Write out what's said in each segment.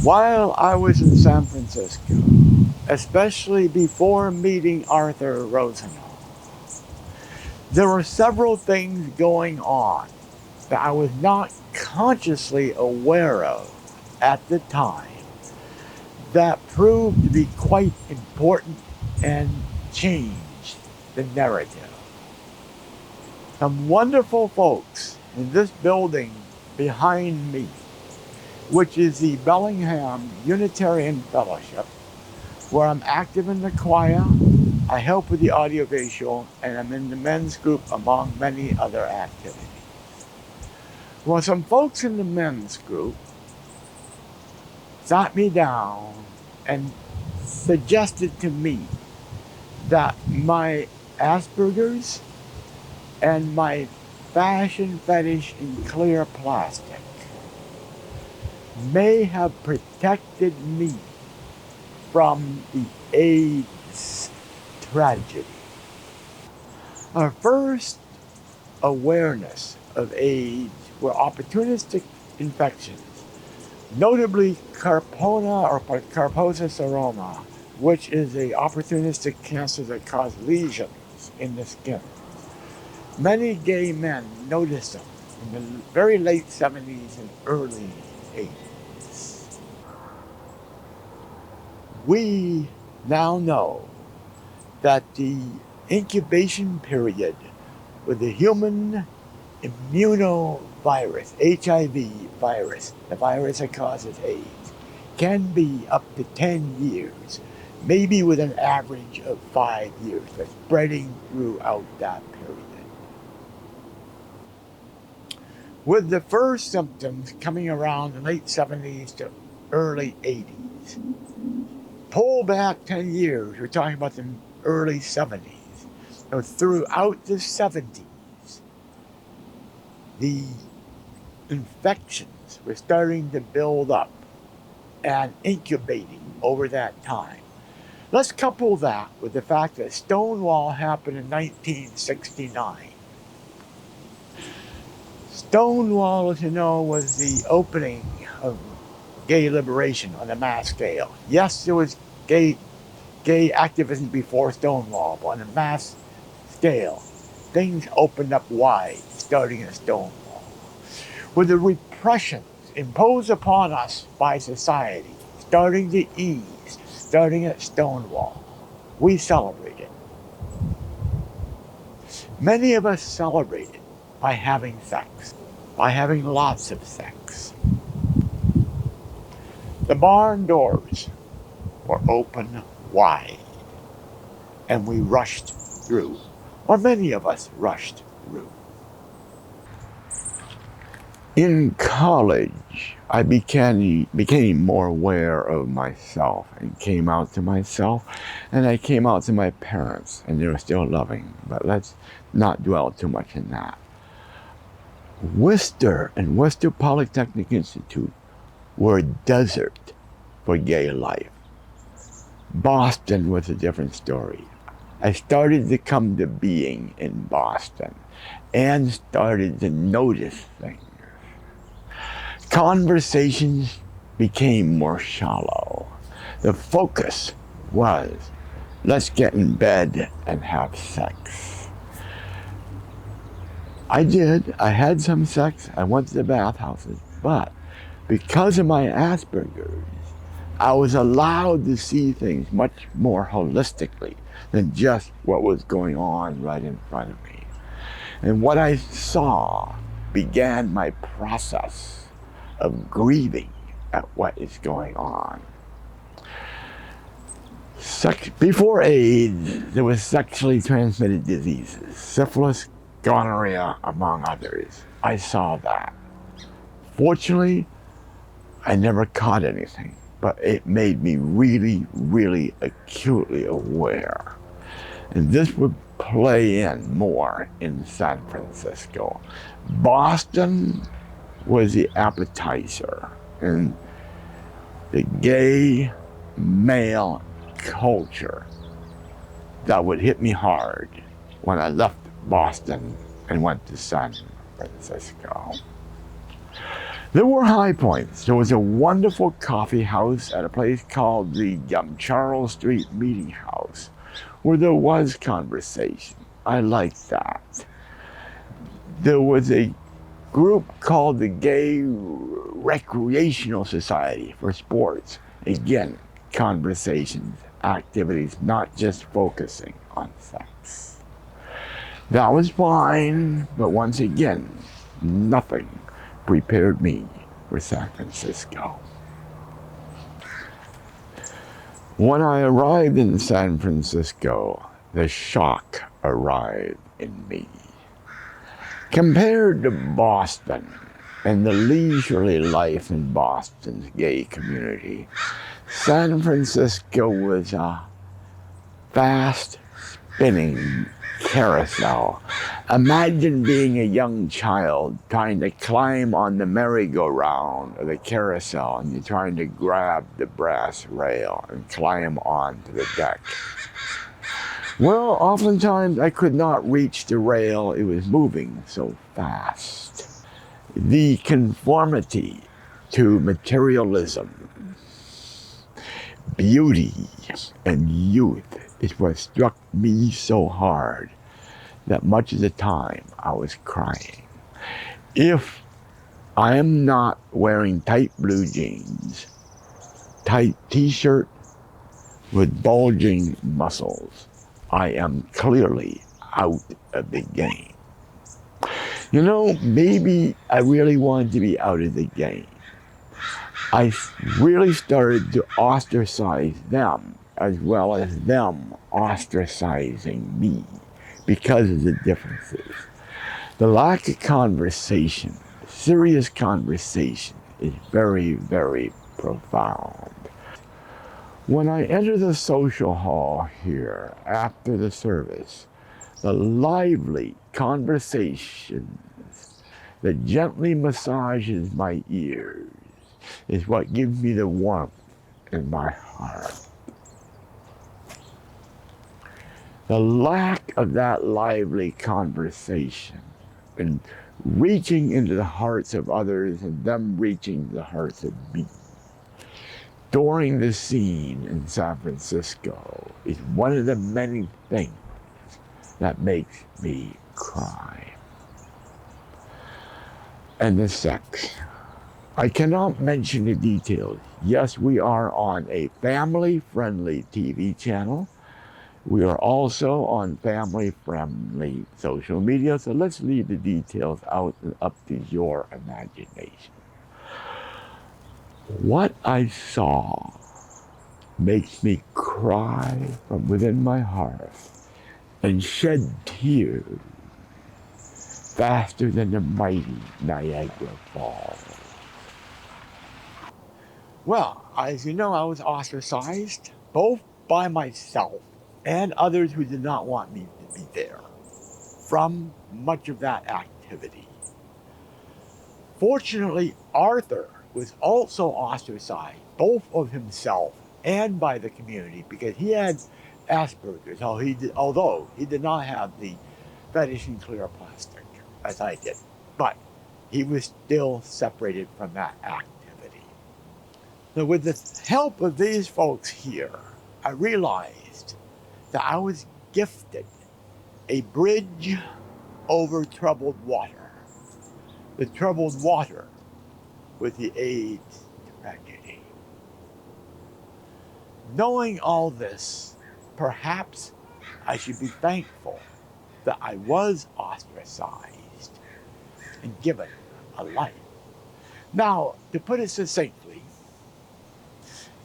While I was in San Francisco, especially before meeting Arthur Rosenau, there were several things going on that I was not consciously aware of at the time that proved to be quite important and changed the narrative. Some wonderful folks in this building behind me, which is the Bellingham Unitarian Fellowship, where I'm active in the choir, I help with the audiovisual, and I'm in the men's group among many other activities. Well, some folks in the men's group sat me down and suggested to me that my Asperger's and my fashion fetish in clear plastic may have protected me from the AIDS tragedy. Our first awareness of AIDS were opportunistic infections, notably Carpona or Carposa seroma, which is an opportunistic cancer that causes lesions in the skin. Many gay men noticed them in the very late 70s and early 80s. We now know that the incubation period with the human immunovirus, HIV virus, the virus that causes AIDS, can be up to 10 years, maybe with an average of 5 years, but spreading throughout that period. With the first symptoms coming around the late 70s to early 80s. Pull back 10 years, we're talking about the early 70s. So throughout the 70s, the infections were starting to build up and incubating over that time. Let's couple that with the fact that Stonewall happened in 1969. Stonewall, as you know, was the opening of gay liberation on a mass scale. Yes, there was gay activism before Stonewall, but on a mass scale, things opened up wide, starting at Stonewall. With the repressions imposed upon us by society, starting to ease, starting at Stonewall, we celebrated. Many of us celebrated by having sex, by having lots of sex. The barn doors were open wide, and we rushed through, or many of us rushed through. In college, I became more aware of myself and came out to myself, and I came out to my parents, and they were still loving, but let's not dwell too much in that. Worcester and Worcester Polytechnic Institute were a desert for gay life. Boston was a different story. I started to come to being in Boston and started to notice things. Conversations became more shallow. The focus was, let's get in bed and have sex. I did. I had some sex. I went to the bathhouses. But because of my Asperger's, I was allowed to see things much more holistically than just what was going on right in front of me. And what I saw began my process of grieving at what is going on. Before AIDS, there was sexually transmitted diseases, syphilis, gonorrhea, among others. I saw that. Fortunately, I never caught anything, but it made me really, really acutely aware. And this would play in more in San Francisco. Boston was the appetizer, and the gay male culture that would hit me hard when I left Boston and went to San Francisco. There were high points. There was a wonderful coffee house at a place called the Charles Street Meeting House, where there was conversation. I liked that. There was a group called the Gay Recreational Society for Sports. Again, conversations, activities, not just focusing on sex. That was fine, but once again, nothing prepared me for San Francisco. When I arrived in San Francisco, the shock arrived in me. Compared to Boston and the leisurely life in Boston's gay community, San Francisco was a fast spinning carousel. Imagine being a young child trying to climb on the merry-go-round or the carousel, and you're trying to grab the brass rail and climb onto the deck. Well, oftentimes I could not reach the rail. It was moving so fast. The conformity to materialism, beauty, and youth is what struck me so hard that much of the time I was crying. If I am not wearing tight blue jeans, tight t-shirt with bulging muscles, I am clearly out of the game. You know, maybe I really wanted to be out of the game. I really started to ostracize them as well as them ostracizing me because of the differences. The lack of conversation, serious conversation, is very, very profound. When I enter the social hall here after the service, the lively conversations that gently massages my ears is what gives me the warmth in my heart. The lack of that lively conversation and reaching into the hearts of others and them reaching the hearts of me during the scene in San Francisco is one of the many things that makes me cry. And the sex. I cannot mention the details. Yes, we are on a family-friendly TV channel. We are also on family-friendly social media, so let's leave the details out and up to your imagination. What I saw makes me cry from within my heart and shed tears faster than the mighty Niagara Falls. Well, as you know, I was ostracized, both by myself and others who did not want me to be there, from much of that activity. Fortunately, Arthur was also ostracized, both of himself and by the community, because he had Asperger's, although he did not have the fetish in clear plastic, as I did. But he was still separated from that activity. So with the help of these folks here, I realized that I was gifted a bridge over troubled water. The troubled water with the AIDS tragedy. Knowing all this, perhaps I should be thankful that I was ostracized and given a life. Now, to put it succinctly,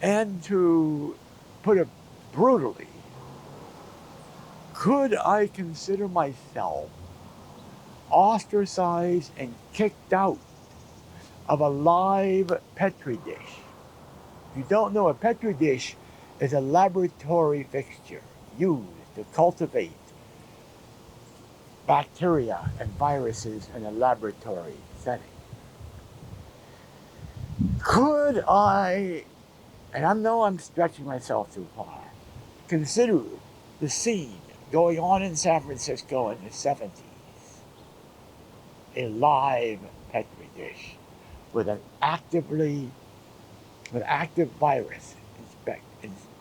and to put it brutally, could I consider myself ostracized and kicked out of a live Petri dish? If you don't know, a Petri dish is a laboratory fixture used to cultivate bacteria and viruses in a laboratory setting. Could I, and I know I'm stretching myself too far, consider the scene going on in San Francisco in the 70s, a live Petri dish, with an active virus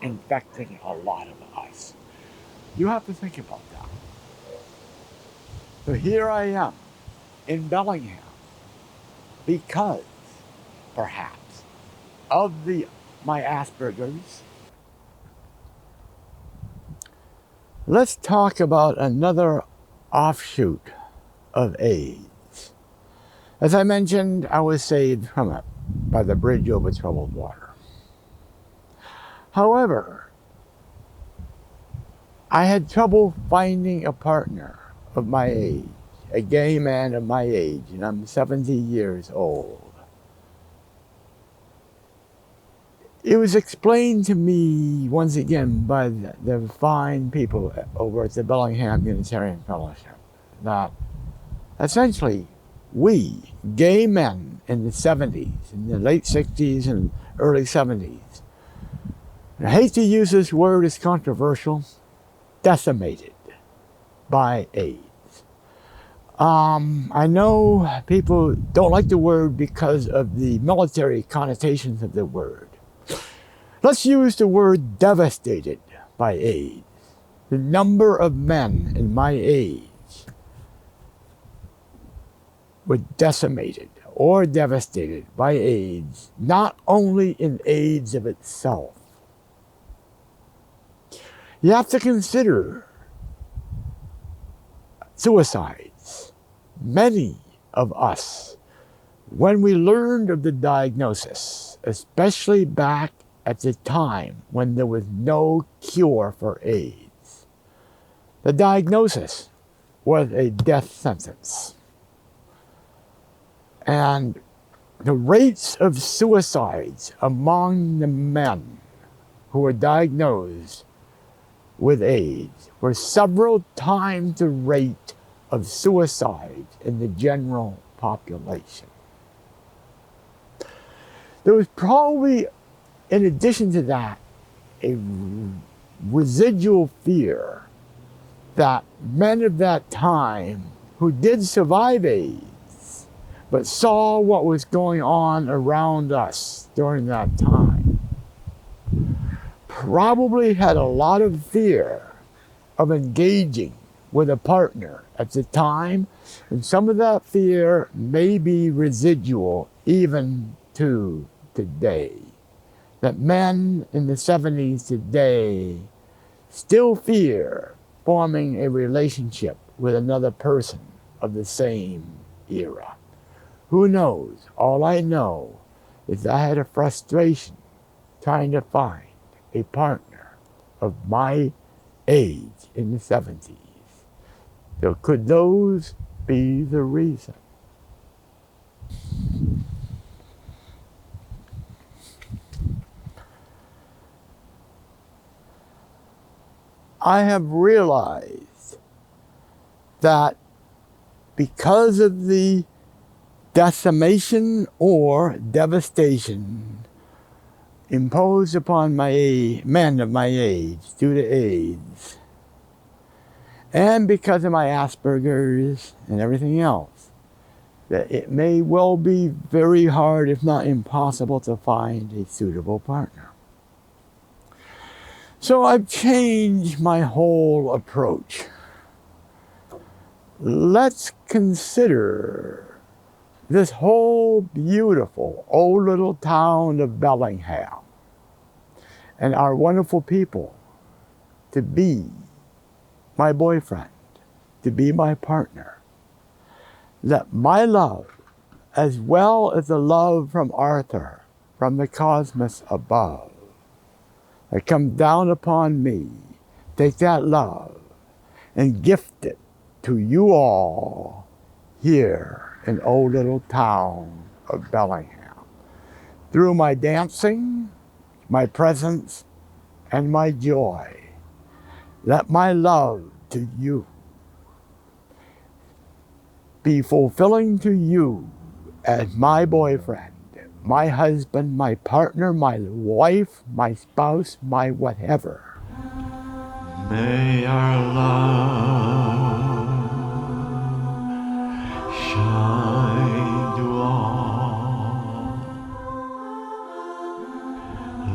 infecting a lot of us. You have to think about that. So here I am in Bellingham because, perhaps, of my Asperger's. Let's talk about another offshoot of AIDS. As I mentioned, I was saved from it by the bridge over troubled water. However, I had trouble finding a partner of my age, a gay man of my age, and I'm 70 years old. It was explained to me once again by the fine people over at the Bellingham Unitarian Fellowship that essentially we, gay men in the 70s, in the late 60s and early 70s, and I hate to use this word, it's controversial, decimated by AIDS. I know people don't like the word because of the military connotations of the word. Let's use the word devastated by AIDS. The number of men in my age were decimated or devastated by AIDS, not only in AIDS of itself. You have to consider suicides. Many of us, when we learned of the diagnosis, especially back at the time when there was no cure for AIDS, the diagnosis was a death sentence. And the rates of suicides among the men who were diagnosed with AIDS were several times the rate of suicide in the general population. There was probably, in addition to that, a residual fear that men of that time who did survive AIDS, but saw what was going on around us during that time, probably had a lot of fear of engaging with a partner at the time, and some of that fear may be residual even to today. That men in the 70s today still fear forming a relationship with another person of the same era. Who knows? All I know is I had a frustration trying to find a partner of my age in the 70s. So could those be the reason? I have realized that because of the decimation or devastation imposed upon men of my age due to AIDS, and because of my Asperger's and everything else, that it may well be very hard, if not impossible, to find a suitable partner. So I've changed my whole approach. Let's consider this whole beautiful old little town of Bellingham and our wonderful people to be my boyfriend, to be my partner. Let my love, as well as the love from Arthur, from the cosmos above, that comes down upon me, take that love and gift it to you all here in old little town of Bellingham. Through my dancing, my presence, and my joy, let my love to you be fulfilling to you as my boyfriend, my husband, my partner, my wife, my spouse, my whatever. May our love shine to all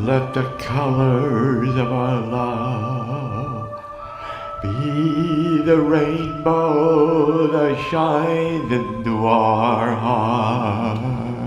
Let the colors of our love be the rainbow that shines into our hearts.